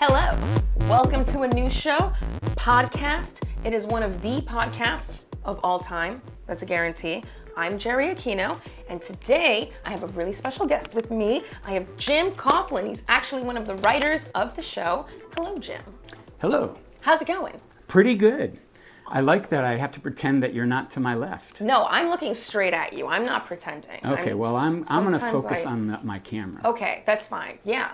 Hello, welcome to a new show, podcast. It is one of the podcasts of all time. That's a guarantee. I'm Jerry Aquino, and today I have a really special guest with me. I have Jim Coughlin. He's actually one of the writers of the show. Hello, Jim. Hello. How's it going? Pretty good. I like that I have to pretend that you're not to my left. No, I'm looking straight at you. I'm not pretending. Okay, I'm going to focus on my camera. Okay, that's fine. Yeah,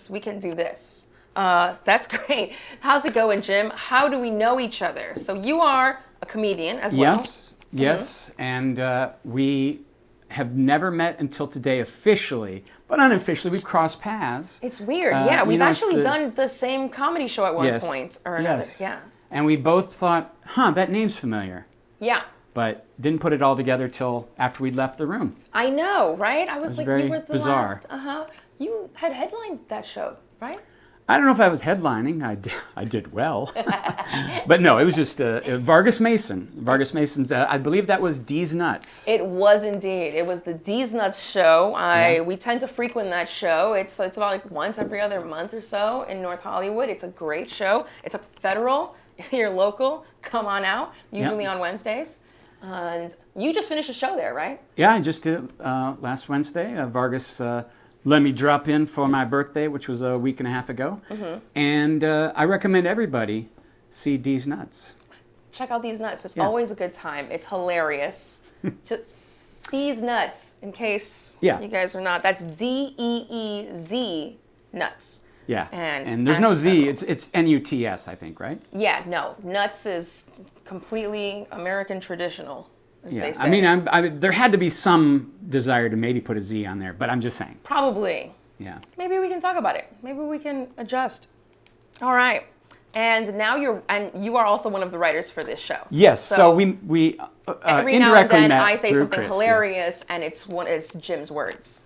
we can do this. That's great. How's it going, Jim? How do we know each other? So you are a comedian as well. Yes, and we have never met until today officially, but unofficially we've crossed paths. It's weird, yeah. We've actually done the same comedy show at one point or another. Yeah. And we both thought, that name's familiar. Yeah. But didn't put it all together till after we'd left the room. I know, right? I was like, you were the bizarre. last. You had headlined that show, right? I don't know if I was headlining. I did well. But no, it was just Vargas Mason. Vargas Mason's, I believe that was D's Nuts. It was indeed. It was the D's Nuts show. We tend to frequent that show. It's about like once every other month or so in North Hollywood. It's a great show. It's a federal. If you're local, come on out, usually on Wednesdays. And you just finished a show there, right? Yeah, I just did last Wednesday. Vargas let me drop in for my birthday, which was a week and a half ago. Mm-hmm. And I recommend everybody see D's Nuts. Check out D's Nuts. It's always a good time. It's hilarious. Just D's Nuts, in case you guys are not. That's D-E-E-Z Nuts. Yeah, and there's no Z. It's N-U-T-S, I think, right? Yeah, no. Nuts is completely American traditional. They say. I mean, there had to be some desire to maybe put a Z on there, but I'm just saying. Probably. Yeah. Maybe we can talk about it. Maybe we can adjust. All right. And now you are also one of the writers for this show. Yes. So we every indirectly now and then met I say through something Chris, hilarious, and it's Jim's words.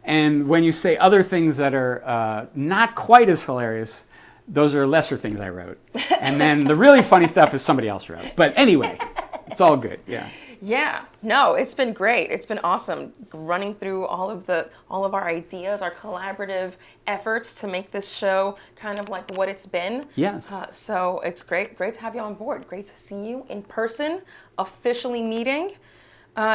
And when you say other things that are not quite as hilarious, those are lesser things I wrote. And then the really funny stuff is somebody else wrote. But anyway, it's all good. Yeah. Yeah, no, it's been great. It's been awesome running through all of our ideas, our collaborative efforts to make this show kind of like what it's been. Yes. So it's great to have you on board. Great to see you in person, officially meeting.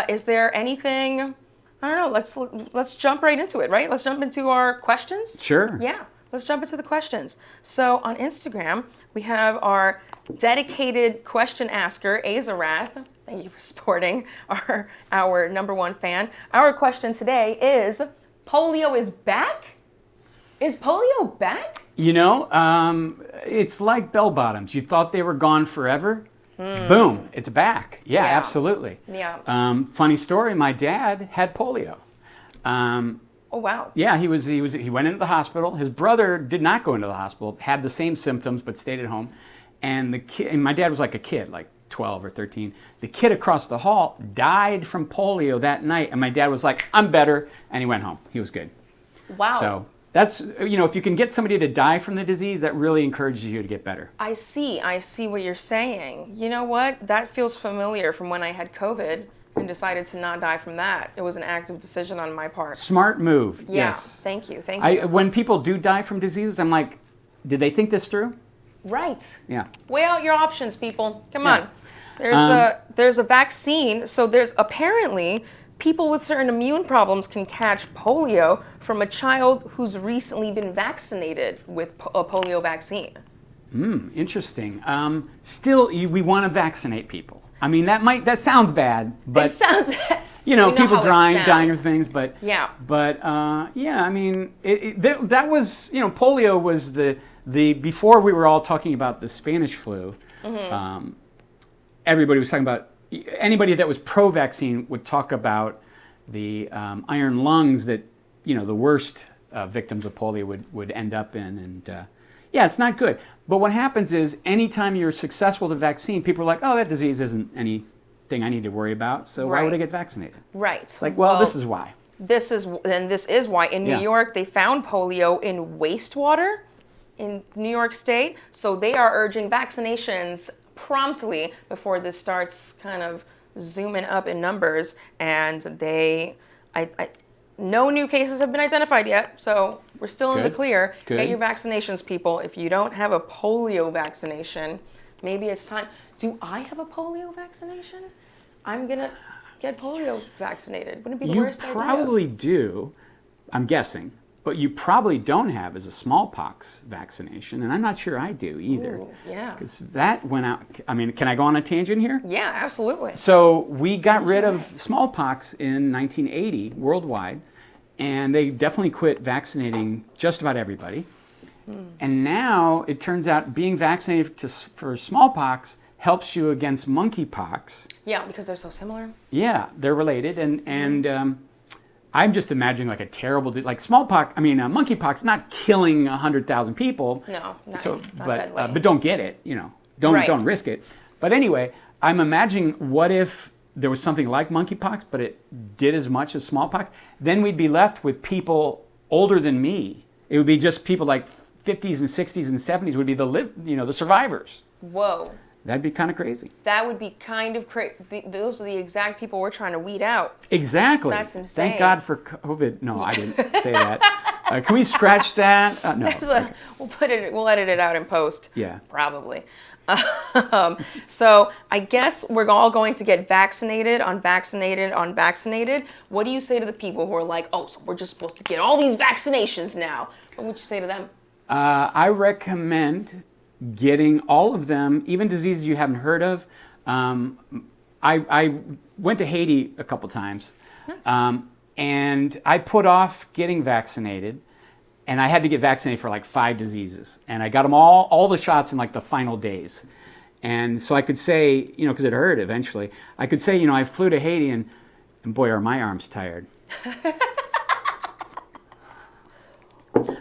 Is there anything? I don't know. Let's jump right into it. Right? Let's jump into our questions. Sure. Yeah. Let's jump into the questions. So on Instagram, we have our dedicated question asker, Azarath. Thank you for supporting our number one fan. Our question today is, polio is back? Is polio back? You know, it's like bell bottoms. You thought they were gone forever. Boom, it's back. Yeah, absolutely. Yeah. Funny story, my dad had polio. Oh, wow. Yeah, he went into the hospital. His brother did not go into the hospital, had the same symptoms, but stayed at home. And my dad was like a kid, like 12 or 13. The kid across the hall died from polio that night. And my dad was like, I'm better. And he went home. He was good. Wow. So that's, if you can get somebody to die from the disease, that really encourages you to get better. I see what you're saying. You know what? That feels familiar from when I had COVID and decided to not die from that. It was an active decision on my part. Smart move. Yeah. Yes. Thank you. When people do die from diseases, I'm like, did they think this through? Right. Yeah. Weigh out your options, people. Come on. There's a vaccine. So there's apparently people with certain immune problems can catch polio from a child who's recently been vaccinated with a polio vaccine. Interesting. Still, we want to vaccinate people. I mean, that sounds bad, but it sounds. People dying of things, but yeah. But I mean, that was polio was the before we were all talking about the Spanish flu. Mm-hmm. Everybody was talking about, anybody that was pro-vaccine would talk about the iron lungs that the worst victims of polio would end up in, and it's not good. But what happens is, anytime you're successful with a vaccine, people are like, oh, that disease isn't anything I need to worry about, so why would I get vaccinated? Right. It's like, well, this is why. This is why in New York they found polio in wastewater in New York State, so they are urging vaccinations promptly before this starts kind of zooming up in numbers, and no new cases have been identified yet, so We're still in the Good. clear. Good. Get your vaccinations, people. If you don't have a polio vaccination, maybe it's time. Do I have a polio vaccination? I'm going to get polio vaccinated. Wouldn't it be the worst idea? You probably do, I'm guessing. But you probably don't have is a smallpox vaccination, and I'm not sure I do either. Ooh, yeah. Because that went out. I mean, can I go on a tangent here? Yeah, absolutely. So we got rid of smallpox in 1980 worldwide, and they definitely quit vaccinating just about everybody. And now it turns out being vaccinated for smallpox helps you against monkeypox. Yeah, because they're so similar. Yeah, they're related, and I'm just imagining like a terrible, like smallpox. I mean, monkeypox, not killing 100,000 people. No, not but deadly. don't get it. Don't risk it. But anyway, I'm imagining what if there was something like monkeypox, but it did as much as smallpox. Then we'd be left with people older than me. It would be just people like 50s and 60s and 70s would be the survivors. Whoa. That'd be kind of crazy. That would be kind of crazy. Those are the exact people we're trying to weed out. Exactly. That's insane. Thank God for COVID. No, I didn't say that. Can we scratch that? No. Okay. We'll edit it out in post. Yeah. Probably. So I guess we're all going to get vaccinated, unvaccinated. What do you say to the people who are like, oh, so we're just supposed to get all these vaccinations now? What would you say to them? I recommend getting all of them, even diseases you haven't heard of. I went to Haiti a couple times, Nice. and I put off getting vaccinated, and I had to get vaccinated for like 5 diseases, and I got them all the shots in like the final days. And so I could say, because it hurt eventually, I could say, I flew to Haiti, and boy, are my arms tired.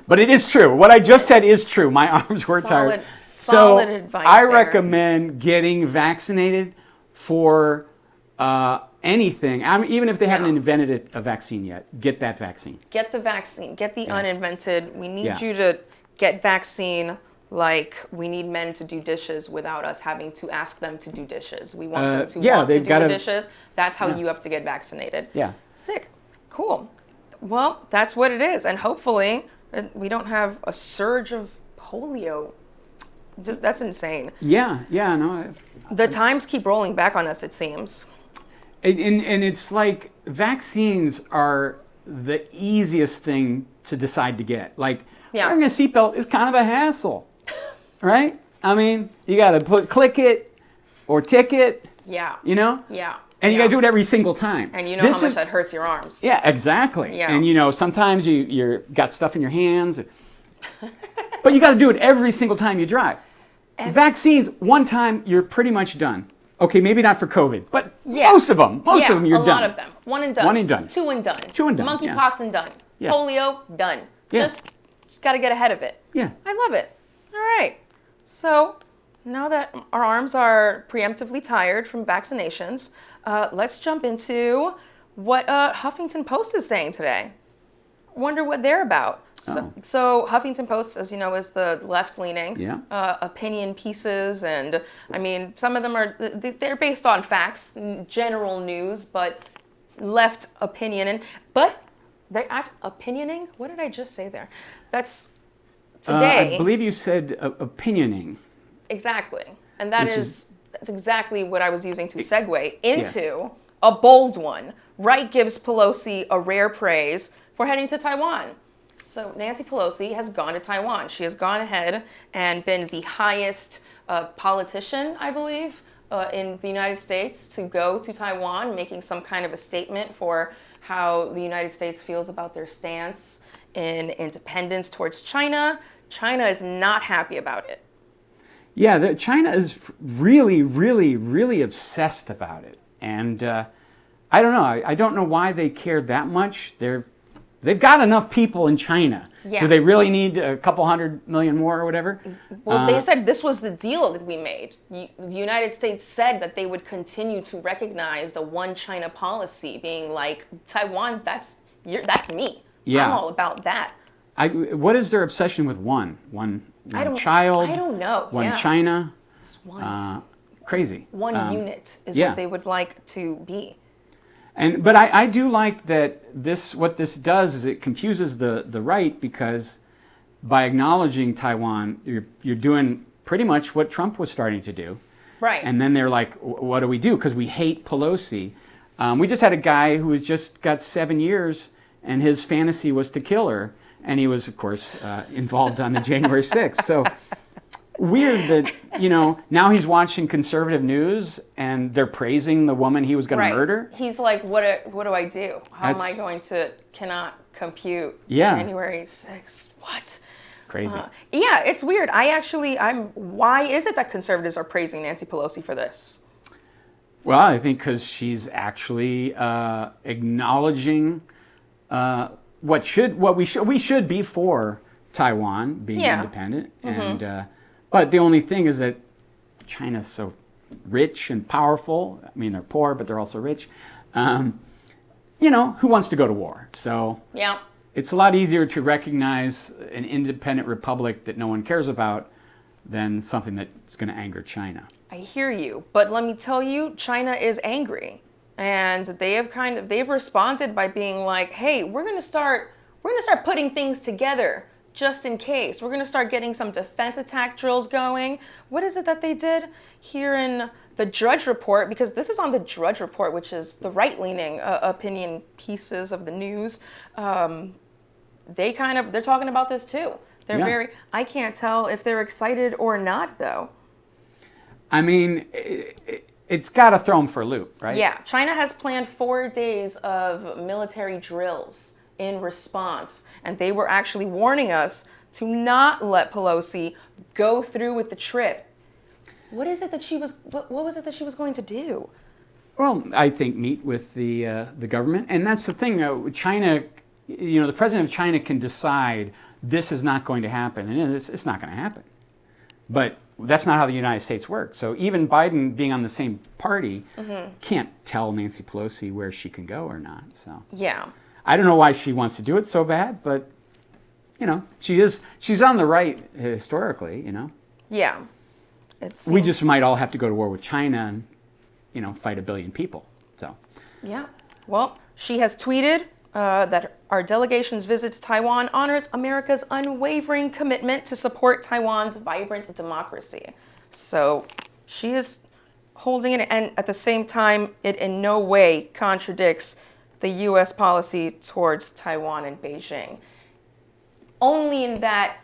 But it is true. What I just said is true. My arms were tired. Solid advice I there. recommend getting vaccinated for anything. I mean, even if they haven't invented a vaccine yet, get that vaccine. Get the vaccine. Get the uninvented. We need Yeah. you to get vaccine like we need men to do dishes without us having to ask them to do dishes. We want them to want to do the dishes. That's how you have to get vaccinated. Yeah. Sick. Cool. Well, that's what it is. And hopefully we don't have a surge of polio. That's insane. Yeah, no. The times keep rolling back on us, it seems. And it's like vaccines are the easiest thing to decide to get. Like, wearing a seatbelt is kind of a hassle, right? I mean, you got to click it or tick it. Yeah. Yeah. And you got to do it every single time. And how much that hurts your arms. Yeah, exactly. Yeah. And sometimes you're got stuff in your hands. But you got to do it every single time you drive. Vaccines, one time, you're pretty much done. Okay, maybe not for COVID, but most of them you're done. A lot of them. One and done. 2 and done. 2 and done. Monkeypox and done. Yeah. Polio, done. Yeah. Just got to get ahead of it. Yeah. I love it. All right. So now that our arms are preemptively tired from vaccinations, let's jump into what Huffington Post is saying today. Wonder what they're about. So Huffington Post, as you know, is the left-leaning opinion pieces, and I mean, some of them they're based on facts, general news, but left opinion. But they're opinioning. What did I just say there? That's today. I believe you said opinioning. Exactly, and that's exactly what I was using to segue into a bold one. Right gives Pelosi a rare praise for heading to Taiwan. So Nancy Pelosi has gone to Taiwan. She has gone ahead and been the highest politician, I believe, in the United States to go to Taiwan, making some kind of a statement for how the United States feels about their stance in independence towards China. China is not happy about it. Yeah, China is really, really, really obsessed about it. And I don't know. I don't know why they care that much. They've got enough people in China. Yeah. Do they really need a couple 100 million more or whatever? Well, they said this was the deal that we made. The United States said that they would continue to recognize the one China policy, being like, Taiwan, that's me. Yeah. I'm all about that. What is their obsession with one child? I don't know. One China? It's one. Crazy. One unit is what they would like to be. But I do like that what this does is it confuses the right, because by acknowledging Taiwan, you're doing pretty much what Trump was starting to do. Right. And then they're like, what do we do? Because we hate Pelosi. We just had a guy who has just got 7 years, and his fantasy was to kill her. And he was, of course, involved on the January 6th. So weird that, now he's watching conservative news and they're praising the woman he was going to murder. He's like, what do I do? How am I going to, cannot compute January 6th? What? Crazy. Yeah, it's weird. Why is it that conservatives are praising Nancy Pelosi for this? Well, I think because she's actually acknowledging we should be for Taiwan being independent, and but the only thing is that China's so rich and powerful. I mean, they're poor, but they're also rich. Who wants to go to war? So it's a lot easier to recognize an independent republic that no one cares about than something that's going to anger China. I hear you, but let me tell you, China is angry, and they've responded by being like, "Hey, we're gonna start putting things together just in case. We're gonna start getting some defense attack drills going." What is it that they did here in the Drudge Report? Because this is on the Drudge Report, which is the right-leaning opinion pieces of the news. They're talking about this too. I can't tell if they're excited or not, though. I mean, it's got to throw them for a loop, right? Yeah. China has planned 4 days of military drills in response, and they were actually warning us to not let Pelosi go through with the trip. What was it that she was going to do? Well, I think meet with the government, and that's the thing. China, the president of China can decide this is not going to happen, and it's not going to happen. But that's not how the United States works. So even Biden being on the same party can't tell Nancy Pelosi where she can go or not. So I don't know why she wants to do it so bad, but she's on the right historically. Yeah. We just might all have to go to war with China and fight 1 billion people. So yeah. Well, she has tweeted that our delegation's visit to Taiwan honors America's unwavering commitment to support Taiwan's vibrant democracy. So she is holding it, and at the same time, it in no way contradicts the U.S. policy towards Taiwan and Beijing. Only in that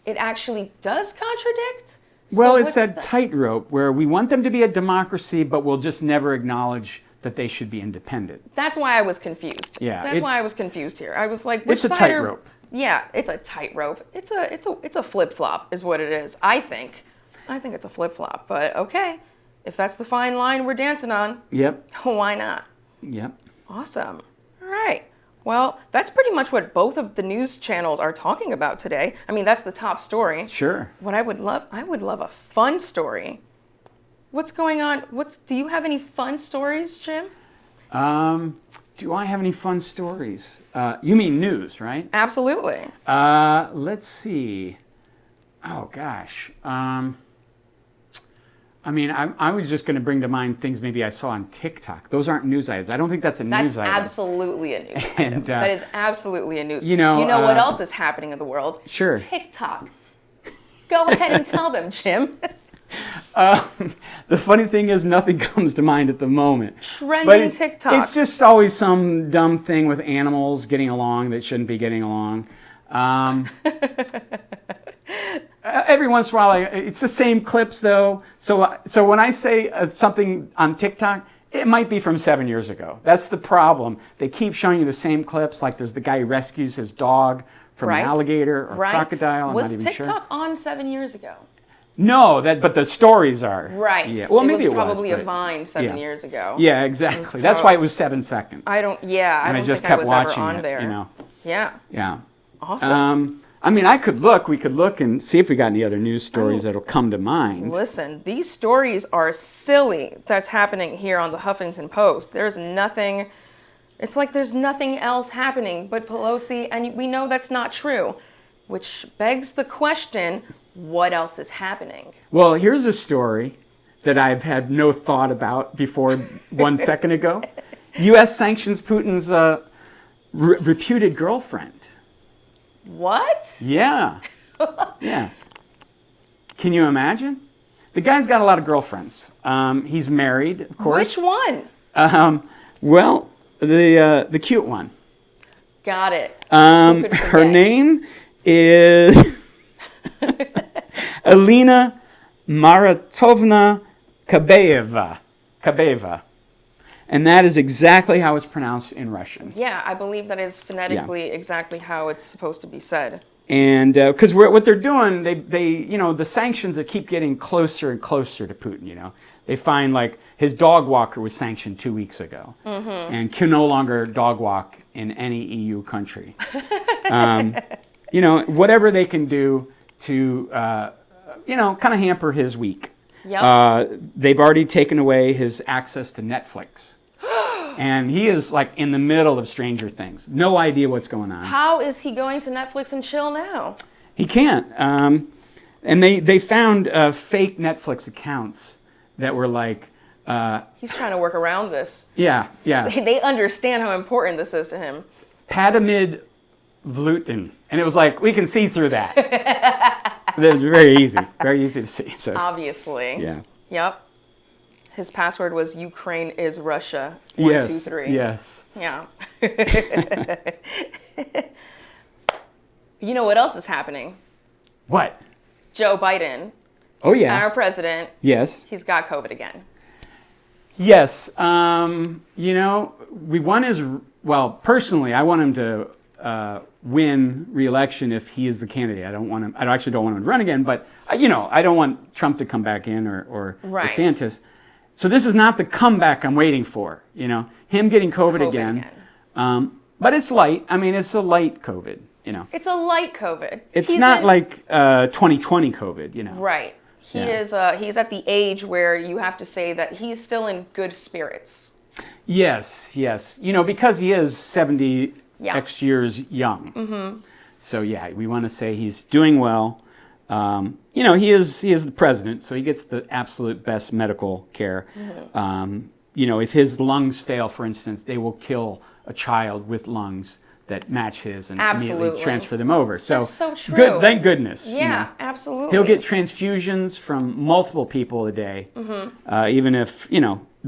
it actually does contradict. Well, it's that tightrope where we want them to be a democracy, but we'll just never acknowledge that they should be independent. That's why I was confused. Yeah, that's why I was confused here. I was like, which it's a tightrope. Yeah, it's a tightrope. It's a flip flop, is what it is. I think it's a flip flop. But okay, if that's the fine line we're dancing on, why not? Yep. Awesome. All right. Well, that's pretty much what both of the news channels are talking about today. I mean, that's the top story. Sure. What I would love a fun story. What's going on? Do you have any fun stories, Jim? Do I have any fun stories? You mean news, right? Absolutely. Let's see. Oh, gosh. I was just going to bring to mind things maybe I saw on TikTok. Those aren't news items. I don't think that's a news item. That's absolutely a news item. That is absolutely a news item. You know what else is happening in the world? Sure. TikTok. Go ahead and tell them, Jim. The funny thing is nothing comes to mind at the moment. Trending TikTok. It's just always some dumb thing with animals getting along that shouldn't be getting along. Every once in a while, it's the same clips though. So when I say something on TikTok, it might be from 7 years ago. That's the problem. They keep showing you the same clips. Like there's the guy who rescues his dog from an alligator or crocodile. I'm not even sure. Was TikTok on 7 years ago? No, but the stories are. Right. Yeah. Well, maybe it was probably a Vine 7 years ago. Yeah, exactly. That's why it was 7 seconds. I don't think I was ever there. Yeah. Yeah. Awesome. We could look and see if we got any other news stories that'll come to mind. Listen, these stories are silly that's happening here on the Huffington Post. There's nothing else happening but Pelosi, and we know that's not true, which begs the question, what else is happening? Well, here's a story that I've had no thought about before 1 second ago. U.S. sanctions Putin's reputed girlfriend. What? Yeah. Yeah. Can you imagine? The guy's got a lot of girlfriends. He's married, of course. Which one? Well, the cute one. Got it. Who could Her forget? name is Alina Maratovna Kabeva. And that is exactly how it's pronounced in Russian. Yeah, I believe that is phonetically exactly how it's supposed to be said. And because what they're doing, they the sanctions that keep getting closer and closer to Putin. They find like his dog walker was sanctioned 2 weeks ago, and can no longer dog walk in any EU country. Whatever they can do to kind of hamper his week. Yep. They've already taken away his access to Netflix. And he is like in the middle of Stranger Things. No idea what's going on. How is he going to Netflix and chill now? He can't. And they found fake Netflix accounts that were like... He's trying to work around this. Yeah. They understand how important this is to him. Patamid Vlutin. And it was like, we can see through that. It was very easy to see. So, obviously. yeah. Yep. His password was Ukraine is Russia. 1, 2, 3. Yes. Yeah. You know what else is happening? What? Joe Biden, Oh, yeah. our president, Yes. he's got COVID again. Yes. We want personally, I want him to win re-election if he is the candidate. I actually don't want him to run again, but I don't want Trump to come back in or Right. DeSantis. So this is not the comeback I'm waiting for, him getting COVID again. But it's light. I mean, it's a light COVID, It's a light COVID. It's not like 2020 COVID, Right. He's at the age where you have to say that he's still in good spirits. Yes. Because he is 70 Yeah. X years young. Mm-hmm. So yeah, we want to say he's doing well. He is the president, so he gets the absolute best medical care. Mm-hmm. If his lungs fail, for instance, they will kill a child with lungs that match his and immediately transfer them over. So, that's so true. Good, thank goodness. Yeah, absolutely. He'll get transfusions from multiple people a day, even if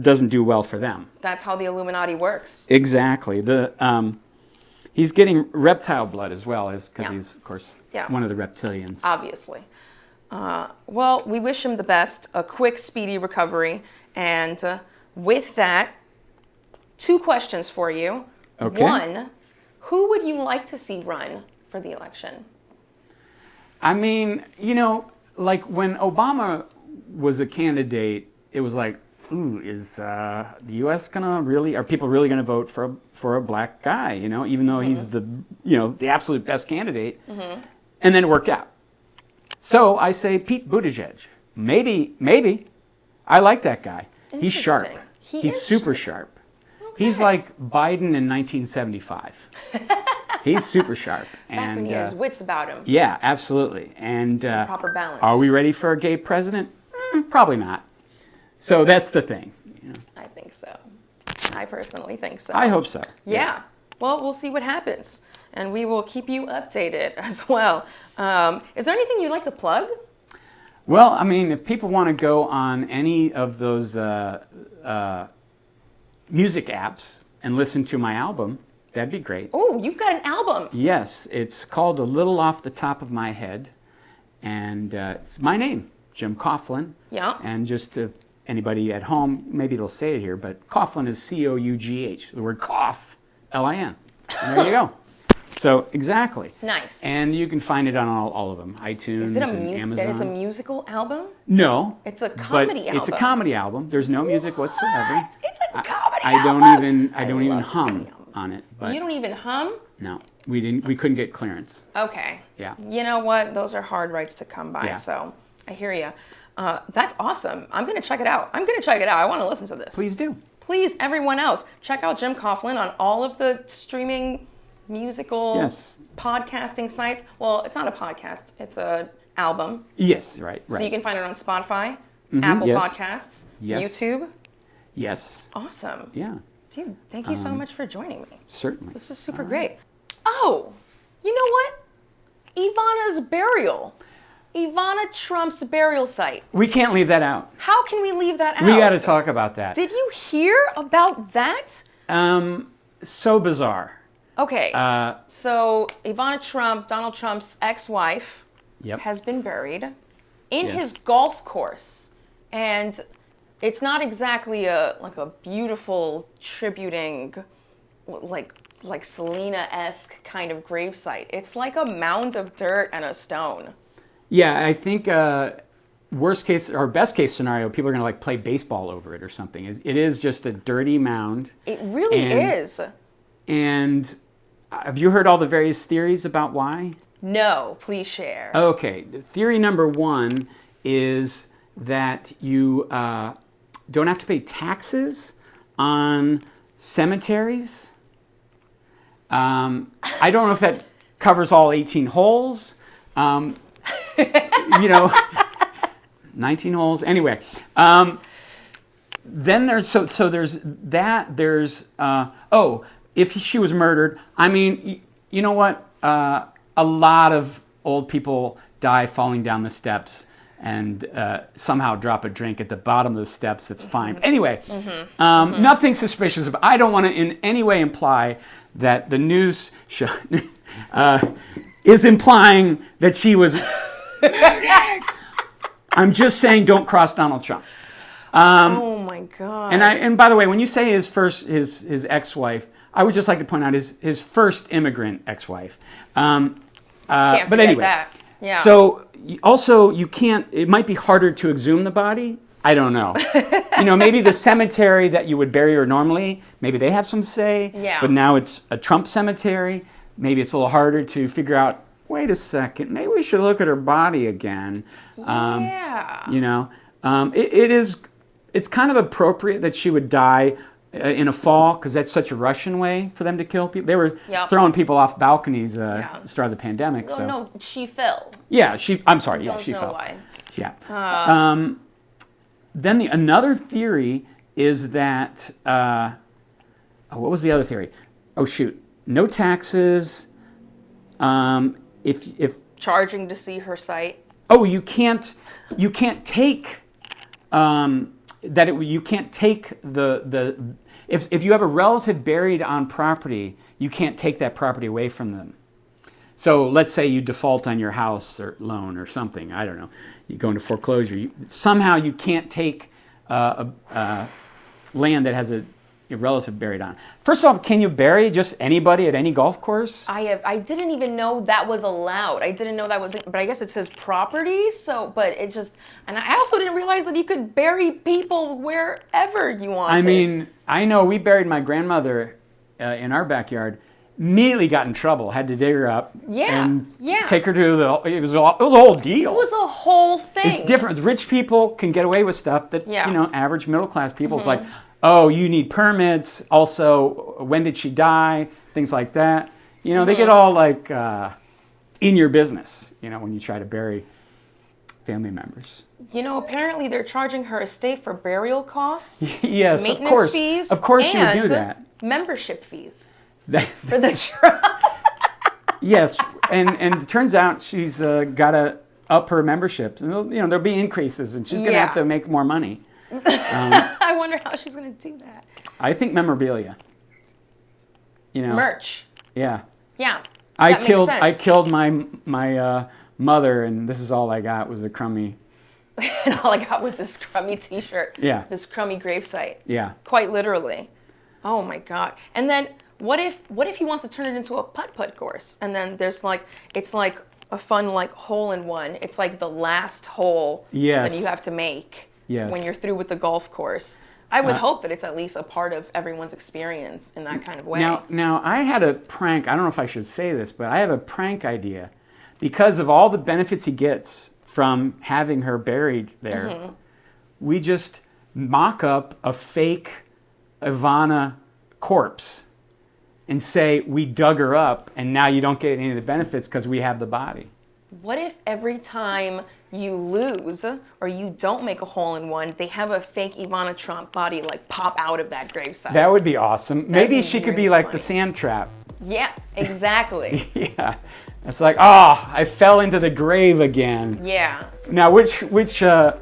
doesn't do well for them. That's how the Illuminati works. Exactly. He's getting reptile blood as well, because he's, of course, one of the reptilians. Obviously. Well, we wish him the best, a quick, speedy recovery. And with that, 2 questions for you. Okay. 1, who would you like to see run for the election? I mean, like when Obama was a candidate, it was like, ooh, is the U.S. are people really gonna vote for a black guy? Even though he's the absolute best candidate, and then it worked out. So I say Pete Buttigieg. Maybe. I like that guy. He's sharp. He's super sharp. Okay. He's like Biden in 1975. He's super sharp. Back when he has wits about him. Yeah, absolutely. And proper balance. Are we ready for a gay president? Probably not. So that's the thing. I think so. I personally think so. I hope so. Yeah. Well, we'll see what happens. And we will keep you updated as well. Is there anything you'd like to plug? Well, I mean, if people want to go on any of those music apps and listen to my album, that'd be great. Oh, you've got an album. Yes. It's called A Little Off the Top of My Head. And it's my name, Jim Coughlin. Yeah. And just to anybody at home, maybe it'll say it here, but Coughlin is C-O-U-G-H. The word cough, L-I-N. And there you go. So, exactly. Nice. And you can find it on all of them, iTunes and Amazon. It's a musical album? No. It's a comedy album. It's a comedy album. There's no music whatsoever. It's a comedy I album. I don't even hum on it. But you don't even hum? No. We couldn't get clearance. Okay. Yeah. You know what? Those are hard rights to come by. Yeah. So I hear you. That's awesome. I'm going to check it out. I want to listen to this. Please do. Please, everyone else, check out Jim Coughlin on all of the streaming musical podcasting sites. Well, it's not a podcast. It's an album. Yes, right. So you can find it on Spotify, Apple Podcasts, YouTube. Yes. Awesome. Yeah. Dude, thank you so much for joining me. Certainly. This was super great. Oh, you know what? Ivana's Burial. Ivana Trump's burial site. We can't leave that out. How can we leave that out? We got to talk about that. Did you hear about that? So bizarre. Okay. So Ivana Trump, Donald Trump's ex-wife, Yep. has been buried in Yes. his golf course. And it's not exactly a beautiful tributing like Selena-esque kind of gravesite. It's like a mound of dirt and a stone. Yeah, I think worst case or best case scenario, people are going to like play baseball over it or something. It is just a dirty mound. It really is. And have you heard all the various theories about why? No, please share. Okay, theory number one is that you don't have to pay taxes on cemeteries. I don't know if that covers all 18 holes. 19 holes. Anyway, then there's there's that. There's if she was murdered. I mean, you know what? A lot of old people die falling down the steps and somehow drop a drink at the bottom of the steps. It's fine. Anyway, nothing suspicious about. I don't want to in any way imply that the news show is implying that she was. I'm just saying, don't cross Donald Trump. Oh my God! And by the way, when you say his ex-wife, I would just like to point out his first immigrant ex-wife. Can't But forget anyway, that. Yeah. So also you can't. It might be harder to exhume the body. I don't know. Maybe the cemetery that you would bury her normally, maybe they have some say. Yeah. But now it's a Trump cemetery. Maybe it's a little harder to figure out. Wait a second. Maybe we should look at her body again. Yeah. It's kind of appropriate that she would die in a fall because that's such a Russian way for them to kill people. They were throwing people off balconies at the start of the pandemic. Oh, so no, she fell. yeah, I'm sorry. Yeah, Don't she know fell. why. Yeah. Then another theory is that what was the other theory? Oh shoot, no taxes. If Charging to see her site. you can't take you can't take the if you have a relative buried on property, you can't take that property away from them. So let's say you default on your house or loan or something. I don't know. You go into foreclosure. Somehow you can't take land that has a relative buried on. First off, can you bury just anybody at any golf course? I didn't even know that was allowed. I didn't know that was, but I guess it says property. But it just, and I also didn't realize that you could bury people wherever you wanted. I mean, I know we buried my grandmother in our backyard. Immediately got in trouble. Had to dig her up. And take her to it was a whole deal. It was a whole thing. It's different. Rich people can get away with stuff that average middle class people. It's like, oh, you need permits. Also, when did she die? Things like that. They get all like in your business. When you try to bury family members. Apparently they're charging her estate for burial costs. Yes, maintenance of course. fees. Of course, you would do that. Membership fees for the Trump. Yes, and it turns out she's got to up her membership. There'll be increases, and she's going to have to make more money. I wonder how she's going to do that. I think memorabilia. Merch. Yeah. Yeah. I killed my mother, and this is all I got was a crummy. And all I got was this crummy T-shirt. Yeah. This crummy gravesite. Yeah. Quite literally. Oh my God. And then what if he wants to turn it into a putt-putt course? And then it's like a fun hole-in-one. It's like the last hole that you have to make when you're through with the golf course. I would hope that it's at least a part of everyone's experience in that kind of way. Now I had a prank. I don't know if I should say this, but I have a prank idea. Because of all the benefits he gets from having her buried there, we just mock up a fake Ivana corpse and say we dug her up and now you don't get any of the benefits because we have the body. What if every time you lose or you don't make a hole-in-one, they have a fake Ivana Trump body like pop out of that gravesite? That would be awesome. Maybe be she could really be like funny. the sand trap. Yeah, exactly. Yeah. It's like, oh, I fell into the grave again. Yeah. Now, which Like a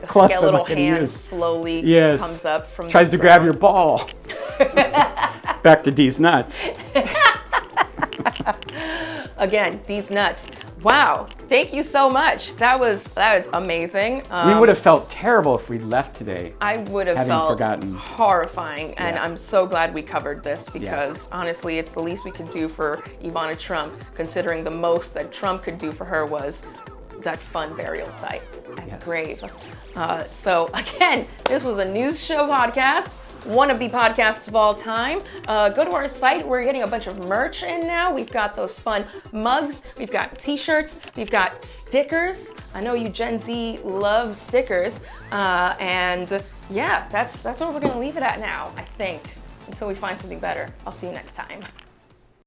club am I skeletal gonna hand use? slowly Yes. comes up from Tries the to grab your ground. ball. Back to D's nuts. Again, these nuts. Wow, thank you so much. That was amazing. We would have felt terrible if we'd left today. I would have having felt forgotten. horrifying, and Yeah. I'm so glad we covered this because honestly, it's the least we could do for Ivana Trump, considering the most that Trump could do for her was that fun burial site at the grave. So again, this was a news show podcast. One of the podcasts of all time. Go to our site. We're getting a bunch of merch in now. We've got those fun mugs. We've got t-shirts. We've got stickers. I know you Gen Z love stickers. And yeah, that's where we're going to leave it at now, I think, until we find something better. I'll see you next time.